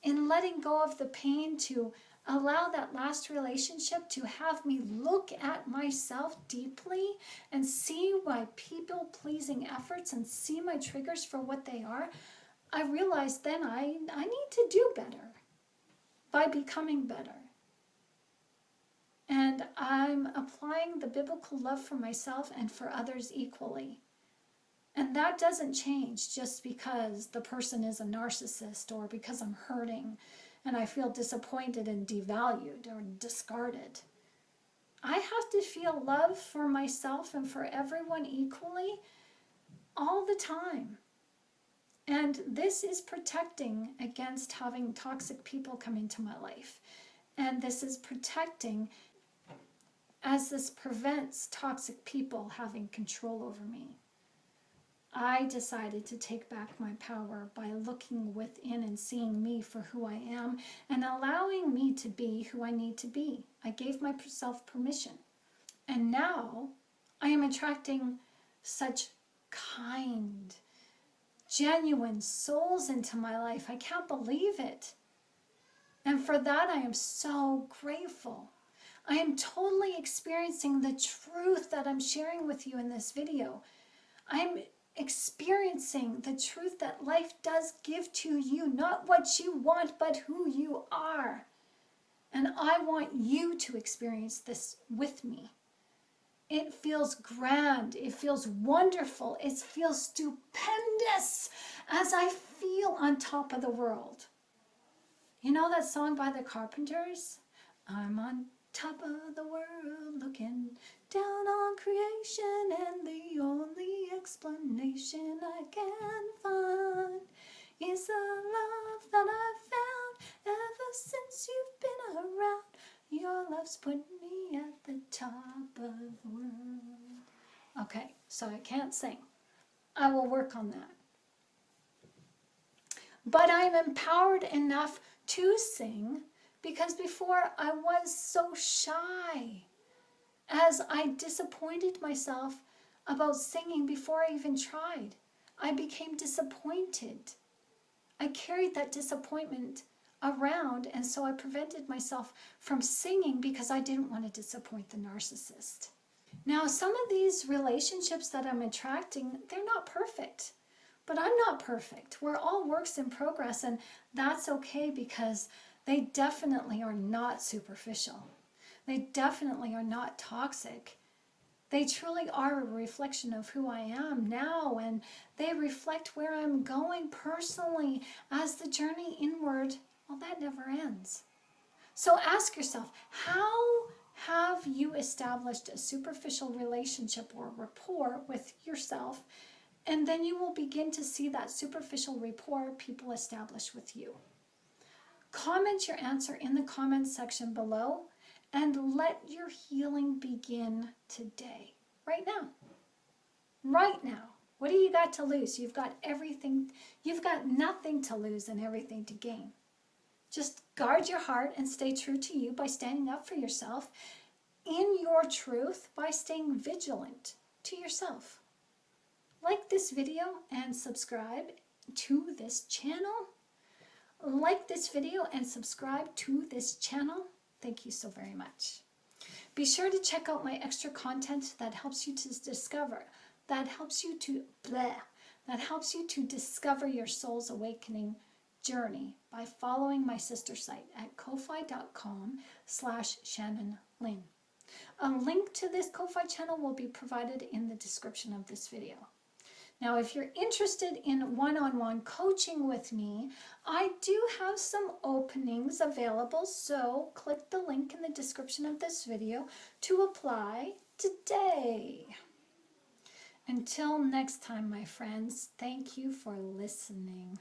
in letting go of the pain, to allow that last relationship to have me look at myself deeply and see my people-pleasing efforts and see my triggers for what they are, I realized then I need to do better by becoming better. And I'm applying the biblical love for myself and for others equally. And that doesn't change just because the person is a narcissist, or because I'm hurting and I feel disappointed and devalued or discarded. I have to feel love for myself and for everyone equally all the time. And this is protecting against having toxic people come into my life. And this is protecting, as this prevents toxic people having control over me. I decided to take back my power by looking within and seeing me for who I am and allowing me to be who I need to be. I gave myself permission. And now I am attracting such kind, genuine souls into my life. I can't believe it. And for that, I am so grateful. I am totally experiencing the truth that I'm sharing with you in this video. I'm experiencing the truth that life does give to you, not what you want, but who you are. And I want you to experience this with me. It feels grand. It feels wonderful. It feels stupendous as I feel on top of the world. You know that song by the Carpenters? I'm on top of the world looking down on creation, and the only explanation I can find is the love that I've found ever since you've been around. Your love's put me at the top of the world. Okay, so I can't sing. I will work on that. But I'm empowered enough to sing because before I was so shy, as I disappointed myself about singing before I even tried. I became disappointed. I carried that disappointment around, and so I prevented myself from singing because I didn't want to disappoint the narcissist. Now, some of these relationships that I'm attracting, they're not perfect, but I'm not perfect. We're all works in progress, and that's okay because they definitely are not superficial. They definitely are not toxic. They truly are a reflection of who I am now, and they reflect where I'm going personally as the journey inward, well, that never ends. So ask yourself, how have you established a superficial relationship or rapport with yourself? And then you will begin to see that superficial rapport people establish with you. Comment your answer in the comment section below and let your healing begin today, right now. Right now. What do you got to lose? You've got everything. You've got nothing to lose and everything to gain. Just guard your heart and stay true to you by standing up for yourself in your truth, by staying vigilant to yourself. Like this video and subscribe to this channel. Like this video and subscribe to this channel. Thank you so very much. Be sure to check out my extra content that helps you to discover, that helps you to discover your soul's awakening journey by following my sister site at ko-fi.com/Shannon Lynn. A link to this Ko-fi channel will be provided in the description of this video. Now, if you're interested in one-on-one coaching with me, I do have some openings available, so click the link in the description of this video to apply today. Until next time, my friends, thank you for listening.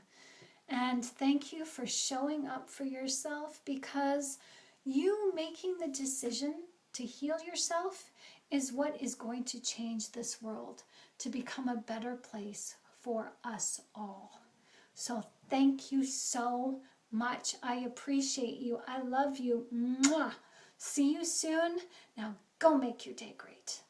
And thank you for showing up for yourself, because you making the decision to heal yourself is what is going to change this world to become a better place for us all. So thank you so much. I appreciate you. I love you. Mwah. See you soon. Now go make your day great.